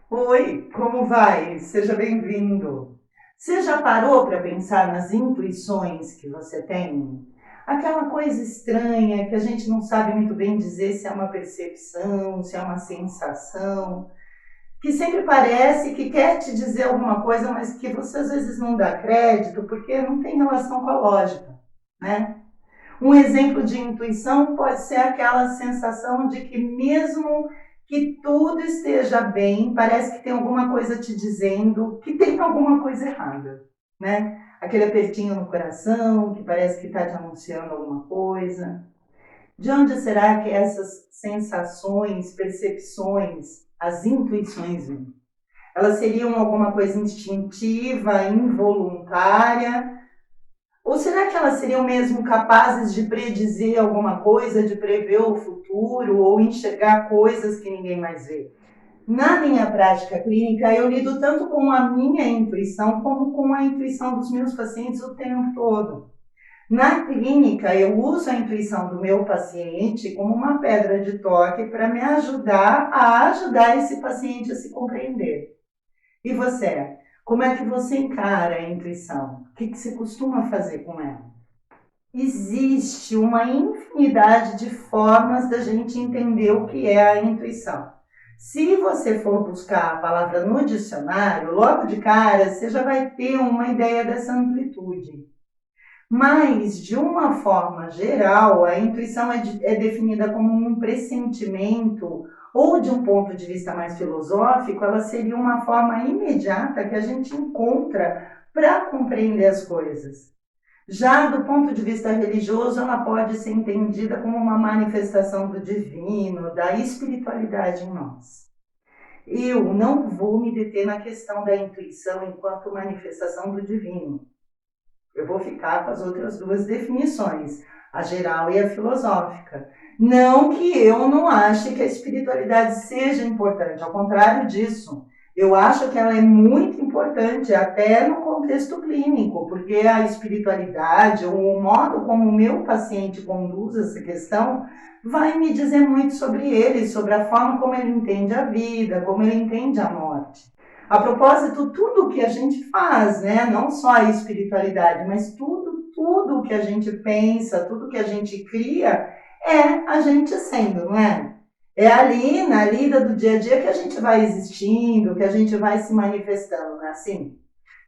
Oi, como vai? Seja bem-vindo. Você já parou para pensar nas intuições que você tem? Aquela coisa estranha que a gente não sabe muito bem dizer se é uma percepção, se é uma sensação, que sempre parece que quer te dizer alguma coisa, mas que você às vezes não dá crédito porque não tem relação com a lógica, né? Um exemplo de intuição pode ser aquela sensação de que mesmo que tudo esteja bem, parece que tem alguma coisa te dizendo que tem alguma coisa errada, né? Aquele apertinho no coração que parece que está te anunciando alguma coisa. De onde será que essas sensações, percepções, as intuições vêm? Elas seriam alguma coisa instintiva, involuntária? Ou será que elas seriam mesmo capazes de predizer alguma coisa, de prever o futuro ou enxergar coisas que ninguém mais vê? Na minha prática clínica, eu lido tanto com a minha intuição como com a intuição dos meus pacientes o tempo todo. Na clínica, eu uso a intuição do meu paciente como uma pedra de toque para me ajudar a ajudar esse paciente a se compreender. E você? Como é que você encara a intuição? O que você costuma fazer com ela? Existe uma infinidade de formas da gente entender o que é a intuição. Se você for buscar a palavra no dicionário, logo de cara você já vai ter uma ideia dessa amplitude. Mas, de uma forma geral, a intuição é definida como um pressentimento, ou de um ponto de vista mais filosófico, ela seria uma forma imediata que a gente encontra para compreender as coisas. Já do ponto de vista religioso, ela pode ser entendida como uma manifestação do divino, da espiritualidade em nós. Eu não vou me deter na questão da intuição enquanto manifestação do divino. Eu vou ficar com as outras duas definições, a geral e a filosófica. Não que eu não ache que a espiritualidade seja importante, ao contrário disso. Eu acho que ela é muito importante, até no contexto clínico, porque a espiritualidade, o modo como o meu paciente conduz essa questão, vai me dizer muito sobre ele, sobre a forma como ele entende a vida, como ele entende a morte. A propósito, tudo que a gente faz, né? Não só a espiritualidade, mas tudo que a gente pensa, tudo que a gente cria, é a gente sendo, não é? É ali, na lida do dia a dia, que a gente vai existindo, que a gente vai se manifestando, não é assim?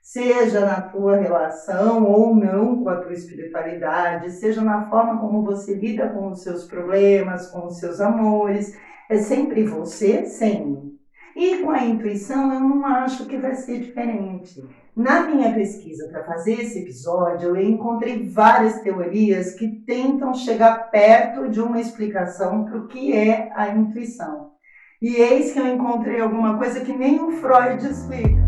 Seja na tua relação ou não com a tua espiritualidade, seja na forma como você lida com os seus problemas, com os seus amores, é sempre você sendo. E com a intuição eu não acho que vai ser diferente. Na minha pesquisa para fazer esse episódio, eu encontrei várias teorias que tentam chegar perto de uma explicação para o que é a intuição. E eis que eu encontrei alguma coisa que nem o Freud explica.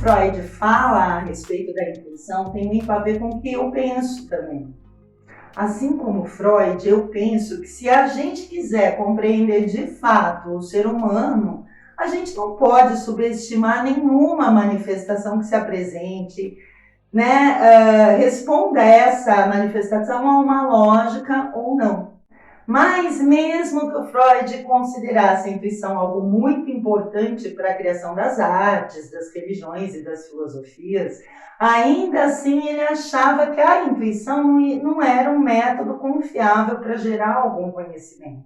Freud fala a respeito da intuição tem muito a ver com o que eu penso também. Assim como Freud, eu penso que se a gente quiser compreender de fato o ser humano, a gente não pode subestimar nenhuma manifestação que se apresente, né? Responda essa manifestação a uma lógica ou não. Mas mesmo que o Freud considerasse a intuição algo muito importante para a criação das artes, das religiões e das filosofias, ainda assim ele achava que a intuição não era um método confiável para gerar algum conhecimento.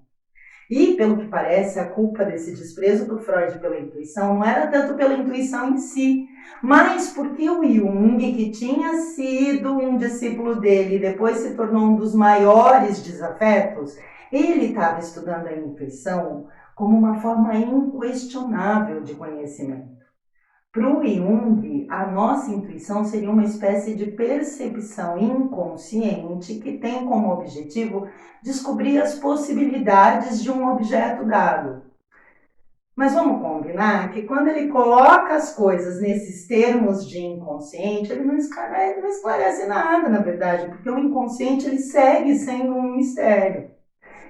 E, pelo que parece, a culpa desse desprezo do Freud pela intuição não era tanto pela intuição em si, mas porque o Jung, que tinha sido um discípulo dele e depois se tornou um dos maiores desafetos, ele estava estudando a intuição como uma forma inquestionável de conhecimento. Para o Jung, a nossa intuição seria uma espécie de percepção inconsciente que tem como objetivo descobrir as possibilidades de um objeto dado. Mas vamos combinar que quando ele coloca as coisas nesses termos de inconsciente, ele não esclarece nada, na verdade, porque o inconsciente ele segue sendo um mistério.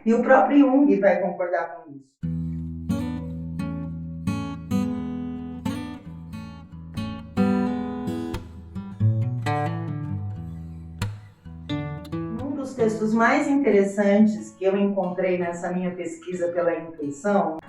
E o próprio Jung vai concordar com isso. Os textos mais interessantes que eu encontrei nessa minha pesquisa pela intuição,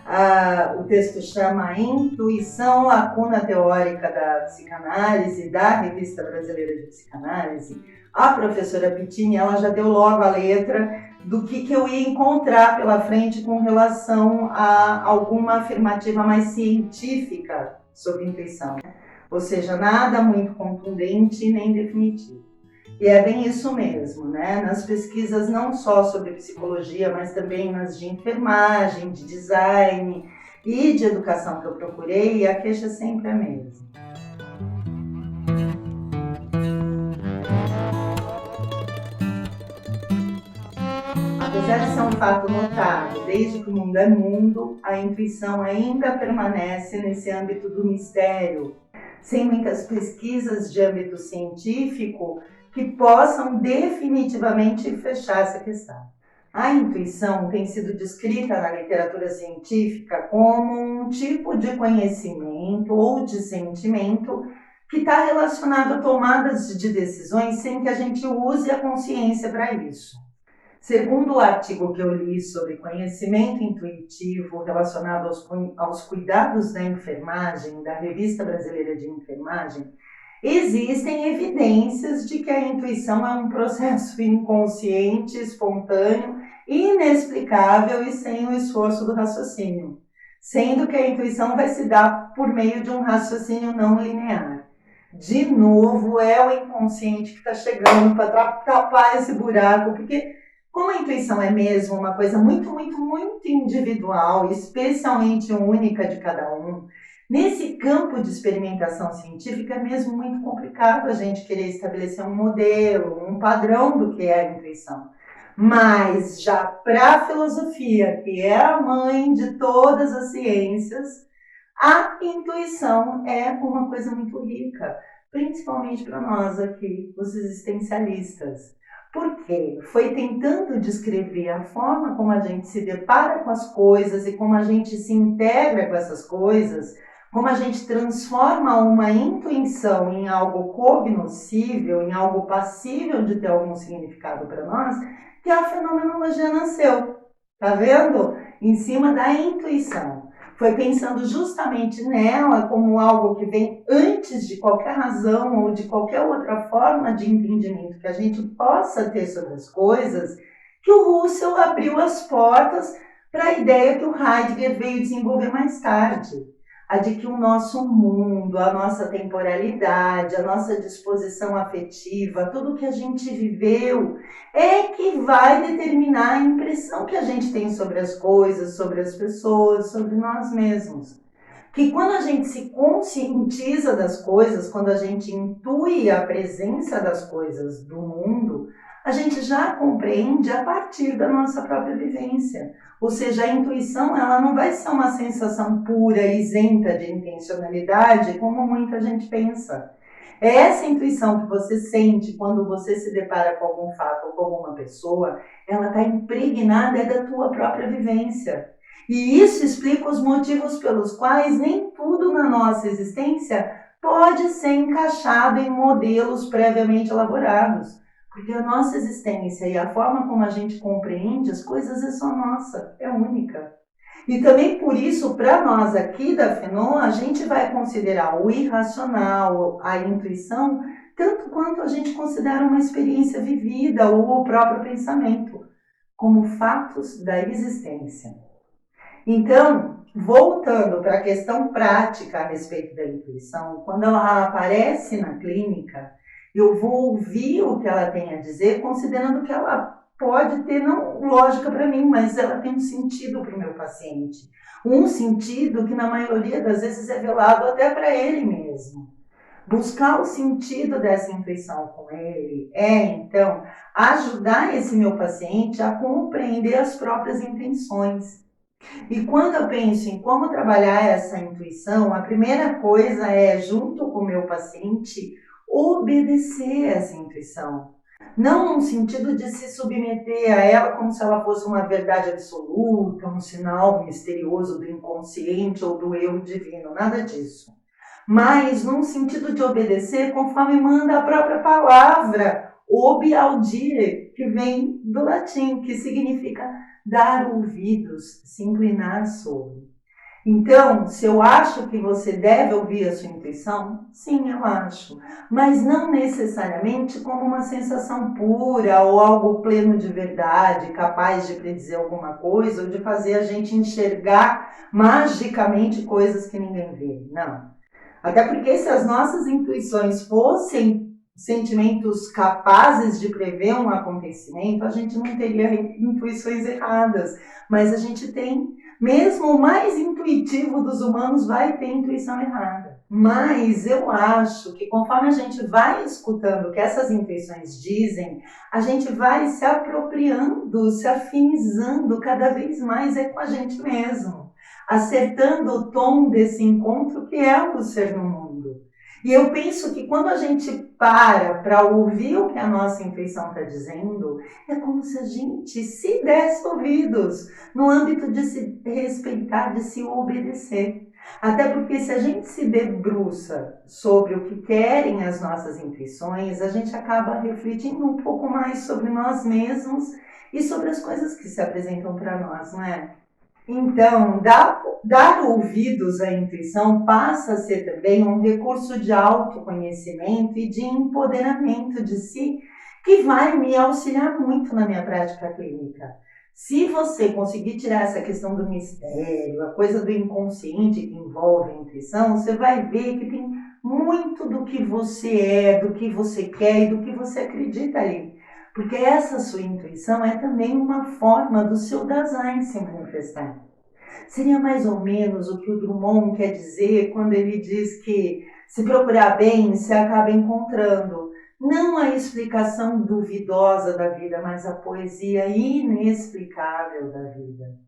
o texto chama Intuição, Lacuna Teórica da Psicanálise, da Revista Brasileira de Psicanálise. A professora Pittini, ela já deu logo a letra do que eu ia encontrar pela frente com relação a alguma afirmativa mais científica sobre intuição. Ou seja, nada muito contundente nem definitivo. E é bem isso mesmo, né? Nas pesquisas não só sobre psicologia, mas também nas de enfermagem, de design e de educação que eu procurei, a queixa sempre é a mesma. Apesar de ser um fato notável, desde que o mundo é mundo, a intuição ainda permanece nesse âmbito do mistério, sem muitas pesquisas de âmbito científico que possam definitivamente fechar essa questão. A intuição tem sido descrita na literatura científica como um tipo de conhecimento ou de sentimento que está relacionado a tomadas de decisões sem que a gente use a consciência para isso. Segundo o artigo que eu li sobre conhecimento intuitivo relacionado aos cuidados da enfermagem, da Revista Brasileira de Enfermagem, existem evidências de que a intuição é um processo inconsciente, espontâneo, inexplicável e sem o esforço do raciocínio, sendo que a intuição vai se dar por meio de um raciocínio não linear. De novo, é o inconsciente que está chegando para tapar esse buraco, porque como a intuição é mesmo uma coisa muito, muito, muito individual, especialmente única de cada um, nesse campo de experimentação científica é mesmo muito complicado a gente querer estabelecer um modelo, um padrão do que é a intuição. Mas já para a filosofia, que é a mãe de todas as ciências, a intuição é uma coisa muito rica, principalmente para nós aqui, os existencialistas. Porque foi tentando descrever a forma como a gente se depara com as coisas e como a gente se integra com essas coisas, como a gente transforma uma intuição em algo cognoscível, em algo passível de ter algum significado para nós, que a fenomenologia nasceu. Tá vendo? Em cima da intuição. Foi pensando justamente nela como algo que vem antes de qualquer razão ou de qualquer outra forma de entendimento que a gente possa ter sobre as coisas, que o Russell abriu as portas para a ideia que o Heidegger veio desenvolver mais tarde. A de que o nosso mundo, a nossa temporalidade, a nossa disposição afetiva, tudo que a gente viveu é que vai determinar a impressão que a gente tem sobre as coisas, sobre as pessoas, sobre nós mesmos. Que quando a gente se conscientiza das coisas, quando a gente intui a presença das coisas do mundo, a gente já compreende a partir da nossa própria vivência. Ou seja, a intuição ela não vai ser uma sensação pura, isenta de intencionalidade, como muita gente pensa. É essa intuição que você sente quando você se depara com algum fato ou com alguma pessoa, ela está impregnada da tua própria vivência. E isso explica os motivos pelos quais nem tudo na nossa existência pode ser encaixado em modelos previamente elaborados. Porque a nossa existência e a forma como a gente compreende as coisas é só nossa, é única. E também por isso, para nós aqui da FENOA, a gente vai considerar o irracional, a intuição, tanto quanto a gente considera uma experiência vivida ou o próprio pensamento, como fatos da existência. Então, voltando para a questão prática a respeito da intuição, quando ela aparece na clínica, eu vou ouvir o que ela tem a dizer, considerando que ela pode ter, não lógica para mim, mas ela tem um sentido para o meu paciente. Um sentido que, na maioria das vezes, é velado até para ele mesmo. Buscar o sentido dessa intuição com ele então, ajudar esse meu paciente a compreender as próprias intenções. E quando eu penso em como trabalhar essa intuição, a primeira coisa é, junto com o meu paciente, obedecer essa intuição. Não no sentido de se submeter a ela como se ela fosse uma verdade absoluta, um sinal misterioso do inconsciente ou do eu divino, nada disso. Mas num sentido de obedecer conforme manda a própria palavra, obi audire, que vem do latim, que significa dar ouvidos, se inclinar sobre. Então, se eu acho que você deve ouvir a sua intuição, sim, eu acho. Mas não necessariamente como uma sensação pura ou algo pleno de verdade, capaz de predizer alguma coisa ou de fazer a gente enxergar magicamente coisas que ninguém vê. Não. Até porque se as nossas intuições fossem sentimentos capazes de prever um acontecimento, a gente não teria intuições erradas. Mas a gente tem, mesmo o mais intuitivo dos humanos vai ter intuição errada. Mas eu acho que conforme a gente vai escutando o que essas intuições dizem, a gente vai se apropriando, se afinizando cada vez mais com a gente mesmo, acertando o tom desse encontro que é o ser no mundo. E eu penso que quando a gente para ouvir o que a nossa intuição está dizendo, é como se a gente se desse ouvidos, no âmbito de se respeitar, de se obedecer. Até porque se a gente se debruça sobre o que querem as nossas intuições, a gente acaba refletindo um pouco mais sobre nós mesmos e sobre as coisas que se apresentam para nós, não é? Então, dar ouvidos à intuição passa a ser também um recurso de autoconhecimento e de empoderamento de si, que vai me auxiliar muito na minha prática clínica. Se você conseguir tirar essa questão do mistério, a coisa do inconsciente que envolve a intuição, você vai ver que tem muito do que você é, do que você quer e do que você acredita ali. Porque essa sua intuição é também uma forma do seu Dasein se manifestar. Seria mais ou menos o que o Drummond quer dizer quando ele diz que se procurar bem, se acaba encontrando. Não a explicação duvidosa da vida, mas a poesia inexplicável da vida.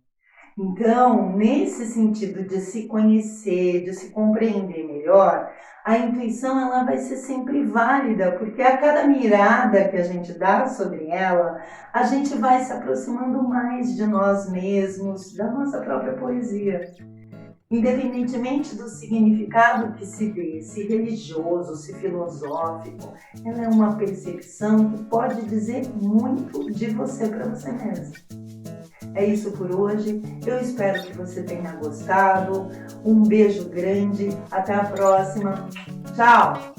Então, nesse sentido de se conhecer, de se compreender melhor, a intuição ela vai ser sempre válida, porque a cada mirada que a gente dá sobre ela, a gente vai se aproximando mais de nós mesmos, da nossa própria poesia. Independentemente do significado que se dê, se religioso, se filosófico, ela é uma percepção que pode dizer muito de você para você mesmo. É isso por hoje, eu espero que você tenha gostado, um beijo grande, até a próxima, tchau!